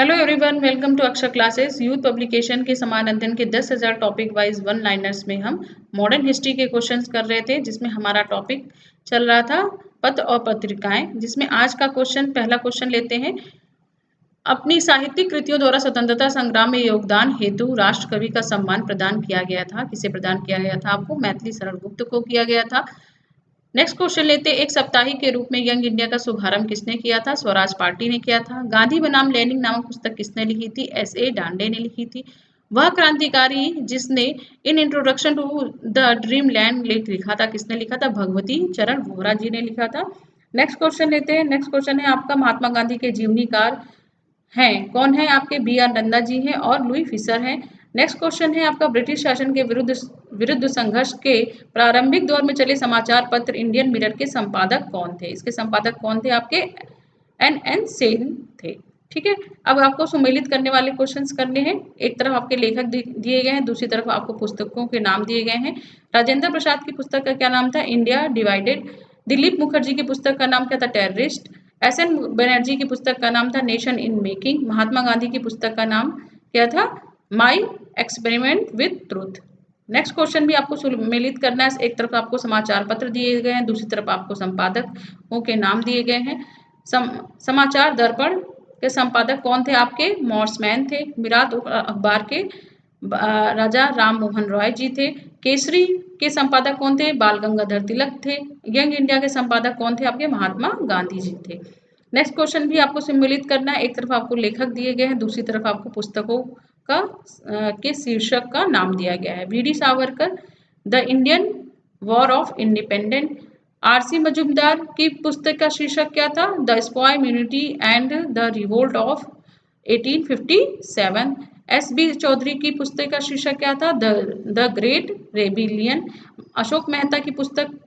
Hello everyone, welcome to अक्षर classes. Youth publication के समान अध्ययन के 10,000 टॉपिक वाइज वन लाइनर्स में हम मॉडर्न हिस्ट्री के क्वेश्चंस कर रहे थे, जिसमें हमारा टॉपिक चल रहा था पत्र और पत्रिकाएं, जिसमें आज का पहला क्वेश्चन लेते हैं। अपनी साहित्यिक कृतियों द्वारा स्वतंत्रता संग्राम में योगदान हेतु राष्ट्र कवि का सम्मान प्रदान किया गया था। किसे प्रदान किया गया था? आपको मैथिली शरण गुप्त को किया गया था। नेक्स्ट क्वेश्चन लेते हैं। एक साप्ताहिक के रूप में यंग इंडिया का शुभारंभ किसने किया था? स्वराज पार्टी ने किया था। गांधी बनाम लेनिन नामक पुस्तक किसने लिखी थी? S.A. डांडे ने लिखी थी। वह क्रांतिकारी जिसने इन introduction to the dreamland लेख लिखा था, किसने लिखा था? भगवती चरण वोहरा जी ने लिखा था। नेक्स्ट क्वेश्चन लेते हैं। नेक्स्ट क्वेश्चन है आपका, महात्मा गांधी के जीवनीकार हैं कौन है? आपके B.R. नंदा जी हैं और लुई फिशर हैं। नेक्स्ट क्वेश्चन है आपका, ब्रिटिश शासन के विरुद्ध संघर्ष के प्रारंभिक दौर में चले समाचार पत्र इंडियन मिरर के संपादक कौन थे? इसके संपादक कौन थे? आपके N.N. सेन थे। ठीक है, अब आपको सुमेलित करने वाले क्वेश्चंस करने हैं। एक तरफ आपके लेखक दिए गए हैं, दूसरी तरफ आपको पुस्तकों के नाम दिए गए हैं। राजेंद्र प्रसाद की पुस्तक का क्या नाम था? India divided. दिलीप मुखर्जी की पुस्तक का नाम क्या था? टेररिस्ट। S.N. बनर्जी की पुस्तक का नाम था nation in making. Mahatma Gandhi की पुस्तक का नाम क्या था? My experiment with truth. Next question भी आपको सुमेलित करना है। एक तरफ आपको समाचार पत्र दिए गए हैं, दूसरी तरफ आपको संपादकों के नाम दिए गए हैं। समाचार दर्पण के संपादक कौन थे? आपके मॉर्समैन थे। विराट अखबार के राजा राम मोहन रॉय जी थे। केसरी के संपादक कौन थे? बाल गंगाधर तिलक थे। यंग इंडिया के संपादक कौन थे? आपके महात्मा गांधी जी थे। नेक्स्ट क्वेश्चन भी आपको सम्मिलित करना है। एक तरफ आपको लेखक दिए गए हैं, दूसरी तरफ आपको पुस्तकों का के शीर्षक का नाम दिया गया है। V D Savarkar, the Indian war of independence. R.C. Majumdar की पुस्तक का शीर्षक क्या था? The sepoy mutiny and the revolt of 1857। S.B. Chaudhuri की पुस्तक का शीर्षक क्या था? The great rebellion. Ashok Mehta की पुस्तक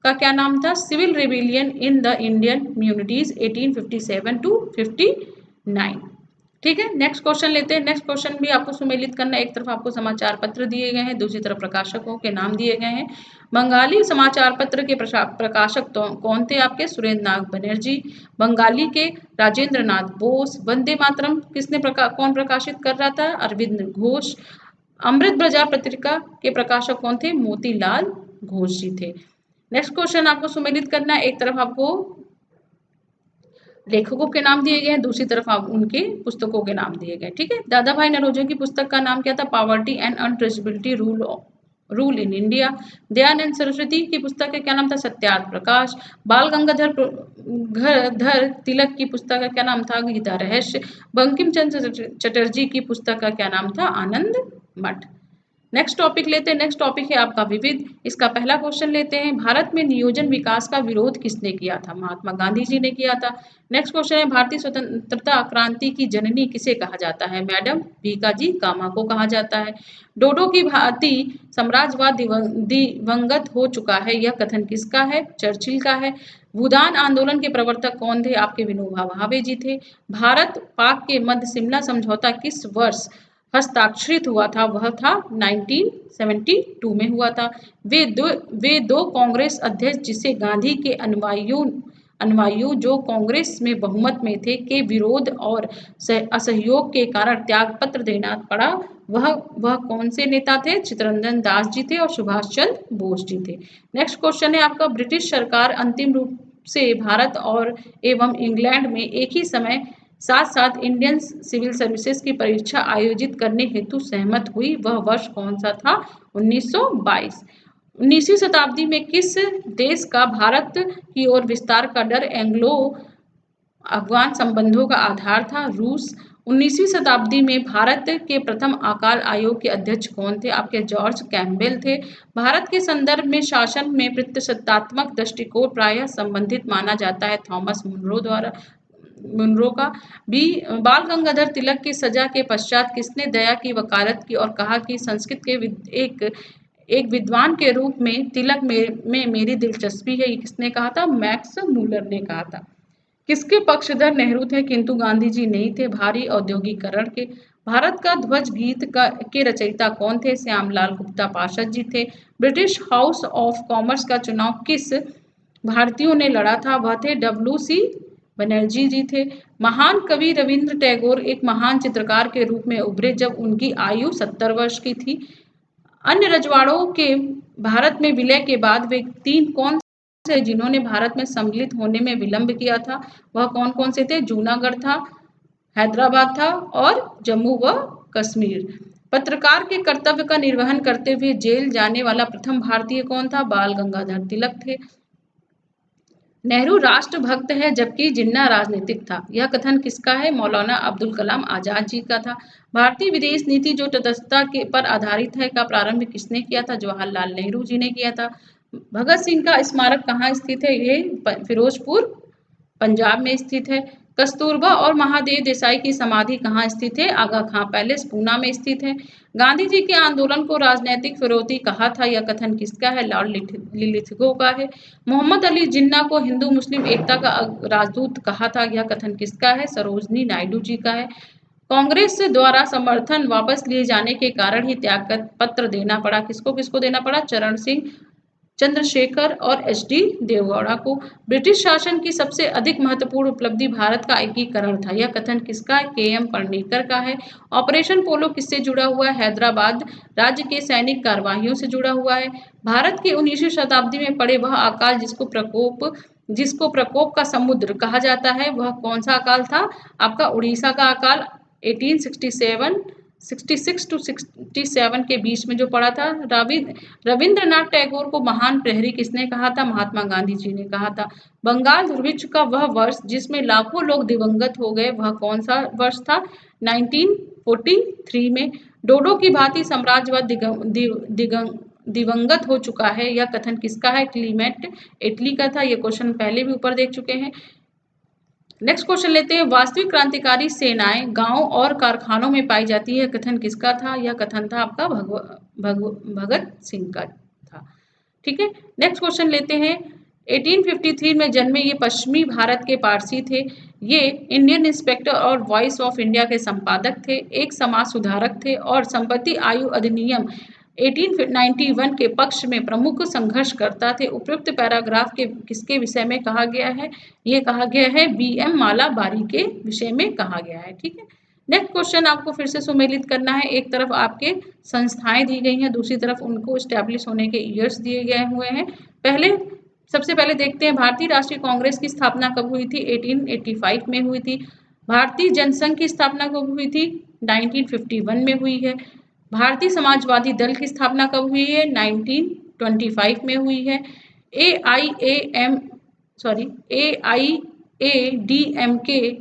का क्या नाम था? Civil rebellion in the Indian communities 1857 to 59। ठीक है, नेक्स्ट क्वेश्चन लेते हैं। नेक्स्ट क्वेश्चन भी आपको सुमेलित करना है। एक तरफ आपको समाचार पत्र दिए गए हैं, दूसरी तरफ प्रकाशकों के नाम दिए गए हैं। बंगाली समाचार पत्र के प्रकाशक तो कौन थे? आपके सुरेंद्र नाथ बनर्जी। बंगाली के राजेंद्र नाथ बोस। वंदे मातरम किसने कौन प्रकाशित कर रहा था? अरविंद घोष। अमृत बाजार पत्रिका के प्रकाशक कौन थे? मोतीलाल घोष जी थे। नेक्स्ट क्वेश्चन आपको सुमेलित करना है। एक तरफ आपको लेखकों के नाम दिए गए हैं, दूसरी तरफ आप उनके पुस्तकों के नाम दिए गए। ठीक है, दादा भाई नौरोजी की पुस्तक का नाम क्या था? Poverty and untraceability rule in India. Dayanand Saraswati की पुस्तक का क्या नाम था? सत्यार्थ प्रकाश। बाल गंगाधर तिलक की पुस्तक का क्या नाम था? गीता रहस्य। बंकिम चंद्र चटर्जी की पुस्तक का क्या नाम था? आनंद मठ। नेक्स्ट टॉपिक लेते हैं। नेक्स्ट टॉपिक है आपका विविध। इसका पहला क्वेश्चन लेते हैं। भारत में नियोजन विकास का विरोध किसने किया था? महात्मा गांधी जी ने किया था। नेक्स्ट क्वेश्चन है, भारतीय स्वतंत्रता क्रांति की जननी किसे कहा जाता है? मैडम भीकाजी कामा को कहा जाता है। डोडो की भांति साम्राज्यवाद दिवंगत हो चुका है, यह कथन किसका है? चर्चिल का है। भूदान आंदोलन के प्रवर्तक कौन थे? आपके विनोबा भावे जी थे। भारत पाक के मध्य शिमला समझौता किस वर्ष हस्ताक्षरित हुआ था? वह था 1972 में हुआ था। वे दो कांग्रेस अध्यक्ष जिसे गांधी के अनुयायियों जो कांग्रेस में बहुमत में थे के विरोध और असहयोग के कारण त्याग पत्र देना पड़ा, वह कौन से नेता थे? चित्तरंजन दास जी थे और सुभाष चंद्र बोस जी थे। नेक्स्ट क्वेश्चन है आपका, ब्रिटिश सरकार अंतिम रूप से भारत और एवं इंग्लैंड में एक ही समय साथ साथ इंडियन सिविल सर्विसेज की परीक्षा आयोजित करने हेतु सहमत हुई, वह वर्ष कौन सा था? 1922। 19वीं शताब्दी में किस देश का भारत की ओर विस्तार का डर एंग्लो अफगान संबंधों का आधार था? रूस। 19वीं शताब्दी में भारत के प्रथम अकाल आयोग के अध्यक्ष कौन थे? आपके जॉर्ज कैम्पबेल थे। भारत के संदर्भ में शासन में प्रतिशतात्मक दृष्टिकोण प्रायः संबंधित माना जाता है थॉमस मुनरो का। बाल गंगाधर तिलक की सजा के पश्चात किसने दया की वकालत की और कहा कि संस्कृत के एक विद्वान के रूप में तिलक में मेरी दिलचस्पी है? ये किसने कहा था? मैक्स मूलर ने कहा था। किसके पक्षधर नेहरू थे किंतु गांधी जी नहीं थे? भारी औद्योगिकरण के। भारत का ध्वज गीत के रचयिता कौन थे? श्यामलाल गुप्ता पार्षद जी थे। ब्रिटिश हाउस ऑफ कॉमर्स का चुनाव किस भारतीयों ने लड़ा था? वह थे W.C. बनर्जी जी थे। महान कवि रविंद्र टैगोर एक महान चित्रकार के रूप में उभरे जब उनकी आयु 70 वर्ष की थी। अन्य रजवाड़ों के भारत में विलय के बाद वे तीन कौन से जिन्होंने भारत में सम्मिलित होने में विलंब किया था, वह कौन कौन से थे? जूनागढ़ था, हैदराबाद था और जम्मू व कश्मीर। पत्रकार के कर्तव्य का निर्वहन करते हुए जेल जाने वाला प्रथम भारतीय कौन था? बाल गंगाधर तिलक थे। नेहरू राष्ट्रभक्त है जबकि जिन्ना राजनीतिक था, यह कथन किसका है? मौलाना अब्दुल कलाम आजाद जी का था। भारतीय विदेश नीति जो तटस्थता के पर आधारित है का प्रारंभ किसने किया था? जवाहरलाल नेहरू जी ने किया था। भगत सिंह का स्मारक कहाँ स्थित है? ये फिरोजपुर पंजाब में स्थित है। कस्तूरबा और महादेव देसाई की समाधि कहाँ स्थित है? आगा खां पैलेस पूना में स्थित है। गांधी जी के आंदोलन को राजनैतिक फिरौती कहा था, यह कथन किसका है? लॉर्ड लिलिथगो का है। मोहम्मद अली जिन्ना को हिंदू मुस्लिम एकता का राजदूत कहा था, यह कथन किसका है? सरोजनी नायडू जी का है। कांग्रेस द्वारा समर्थन वापस लिए जाने के कारण ही त्याग पत्र देना पड़ा, किसको किसको देना पड़ा? चरण सिंह, चंद्रशेखर और एच.डी. देवगौड़ा को। ब्रिटिश शासन की सबसे अधिक महत्वपूर्ण उपलब्धि भारत का एकीकरण था, यह कथन किसका है? के.एम. पणनेकर का है। ऑपरेशन पोलो किससे जुड़ा हुआ है? हैदराबाद राज्य के सैनिक कार्यवाहियों से जुड़ा हुआ है। भारत की 19वीं शताब्दी में पड़े वह अकाल जिसको प्रकोप का समुद्र कहा जाता है, वह कौन सा अकाल था? आपका उड़ीसा का अकाल 1866 टू 67 के बीच में जो पड़ा था। रविंद्रनाथ टैगोर को महान प्रहरी किसने कहा था? महात्मा गांधी जी ने कहा था। बंगाल दुर्भिक्ष का वह वर्ष जिसमें लाखों लोग दिवंगत हो गए, वह कौन सा वर्ष था? 1943 में। डोडो की भांति साम्राज्यवाद दिवंगत हो चुका है, यह कथन किसका है? क्लीमेंट इटली का था। यह क्वेश्चन पहले भी ऊपर देख चुके हैं। नेक्स्ट क्वेश्चन लेते हैं। वास्तविक क्रांतिकारी सेनाएं गांव और कारखानों में पाई जाती है, कथन किसका था? यह कथन था आपका भगत सिंह का था। ठीक है, नेक्स्ट क्वेश्चन लेते हैं। 1853 में जन्मे ये पश्चिमी भारत के पारसी थे। ये इंडियन इंस्पेक्टर और वॉइस ऑफ इंडिया के संपादक थे, एक समाज सुधारक थे और संपत्ति आयु अधिनियम 1891 के पक्ष में प्रमुख संघर्ष करता थे। उपयुक्त पैराग्राफ के किसके विषय में कहा गया है? ये कहा गया है बी.एम. मालाबारी के विषय में कहा गया है। ठीक है, नेक्स्ट क्वेश्चन आपको फिर से सुमेलित करना है। एक तरफ आपके संस्थाएं दी गई हैं, दूसरी तरफ उनको स्टैब्लिश होने के ईयर्स दिए गए हुए हैं। सबसे पहले देखते हैं भारतीय राष्ट्रीय कांग्रेस की स्थापना कब हुई थी? 1885 में हुई थी। भारतीय जनसंघ की स्थापना कब हुई थी? 1951 में हुई है। भारतीय समाजवादी दल की स्थापना कब हुई है? 1925 में हुई है। AIADMK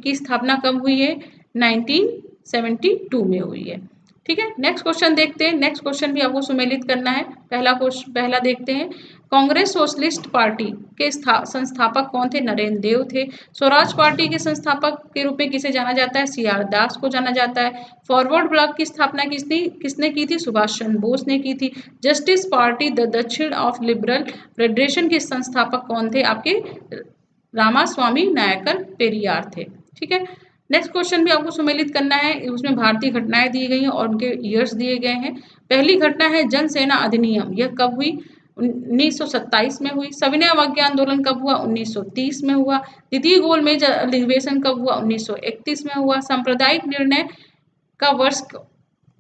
की स्थापना कब हुई है? 1972 में हुई है। ठीक है, नेक्स्ट क्वेश्चन देखते हैं। नेक्स्ट क्वेश्चन भी आपको सुमेलित करना है। पहला देखते हैं। कांग्रेस सोशलिस्ट पार्टी के संस्थापक कौन थे? नरेंद्र देव थे। स्वराज पार्टी के संस्थापक के रूप में किसे जाना जाता है? CR दास को जाना जाता है। फॉरवर्ड ब्लॉक की स्थापना किसने की थी? सुभाष चंद्र बोस ने की थी। जस्टिस पार्टी द दक्षिण ऑफ लिबरल फेडरेशन के संस्थापक कौन थे? आपके रामास्वामी नायकर पेरियार थे। ठीक है, नेक्स्ट क्वेश्चन भी आपको सुमेलित करना है। उसमें भारतीय घटनाएं दी गई हैं और उनके ईयर्स दिए गए हैं। पहली घटना है जन सेना अधिनियम, यह कब हुई? 1927 में हुई। सविनय अवज्ञा आंदोलन कब हुआ? 1930 में हुआ। द्वितीय गोलमेज अधिवेशन कब हुआ? 1931 में हुआ। सांप्रदायिक निर्णय का वर्ष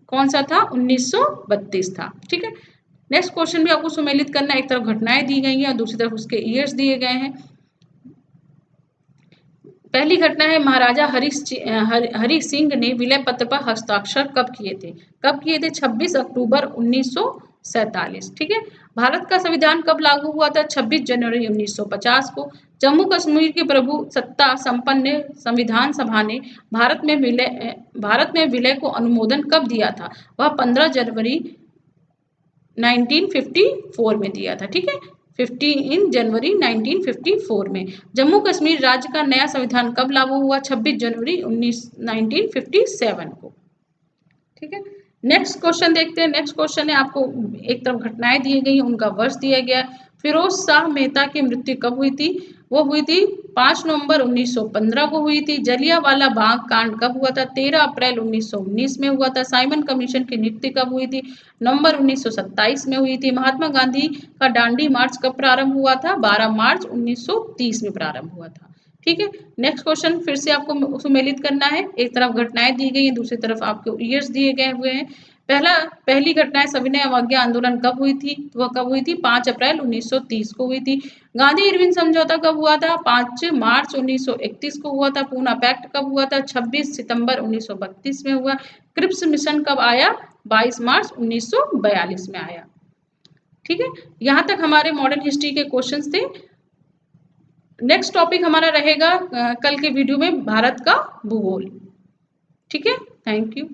कौन सा था? 1932 था। ठीक है, नेक्स्ट क्वेश्चन भी आपको सुमेलित करना है। एक तरफ घटनाएं दी गई हैं, दूसरी तरफ उसके ईयर्स दिए गए हैं। पहली घटना है महाराजा हरि सिंह ने विलय पत्र पर हस्ताक्षर कब किए थे? 26 अक्टूबर 1947। ठीक है, भारत का संविधान कब लागू हुआ था? 26 जनवरी 1950 को। जम्मू कश्मीर की प्रभु सत्ता संपन्न संविधान सभा ने भारत में विलय को अनुमोदन कब दिया था? वह 15 जनवरी 1954 में दिया था। ठीक है, 15 जनवरी 1954 में। जम्मू कश्मीर राज्य का नया संविधान कब लागू हुआ? 26 जनवरी 1957 को। ठीक है, नेक्स्ट क्वेश्चन देखते हैं। नेक्स्ट क्वेश्चन है, आपको एक तरफ घटनाएं दी गई, उनका वर्ष दिया गया। फिरोज शाह मेहता की मृत्यु कब हुई थी? वो हुई थी 5 नवंबर 1915 को हुई थी। जलियांवाला बाग कांड कब हुआ था? 13 अप्रैल 1919 में हुआ था। साइमन कमीशन की नियुक्ति कब हुई थी? नवंबर 1927 में हुई थी। महात्मा गांधी का दांडी मार्च कब प्रारंभ हुआ था? 12 मार्च 1930 में प्रारंभ हुआ था। ठीक है। नेक्स्ट क्वेश्चन फिर से आपको सुमेलित करना है। एक तरफ घटनाएं दी गई हैं, दूसरी तरफ आपको ईयर्स दिए गए हुए हैं। पहली घटनाएं सविनय अवज्ञा आंदोलन कब हुई थी? वह कब हुई थी? 5 अप्रैल 1930 को हुई थी। गांधी इरविन समझौता कब हुआ था? 5 मार्च 1931 को हुआ था। पूना पैक्ट कब हुआ था? 26 सितंबर 1932 में हुआ। क्रिप्स मिशन कब आया? 22 मार्च 1942 में आया। ठीक है, यहाँ तक हमारे मॉडर्न हिस्ट्री के क्वेश्चंस थे। नेक्स्ट टॉपिक हमारा रहेगा कल के वीडियो में भारत का भूगोल। ठीक है, थैंक यू।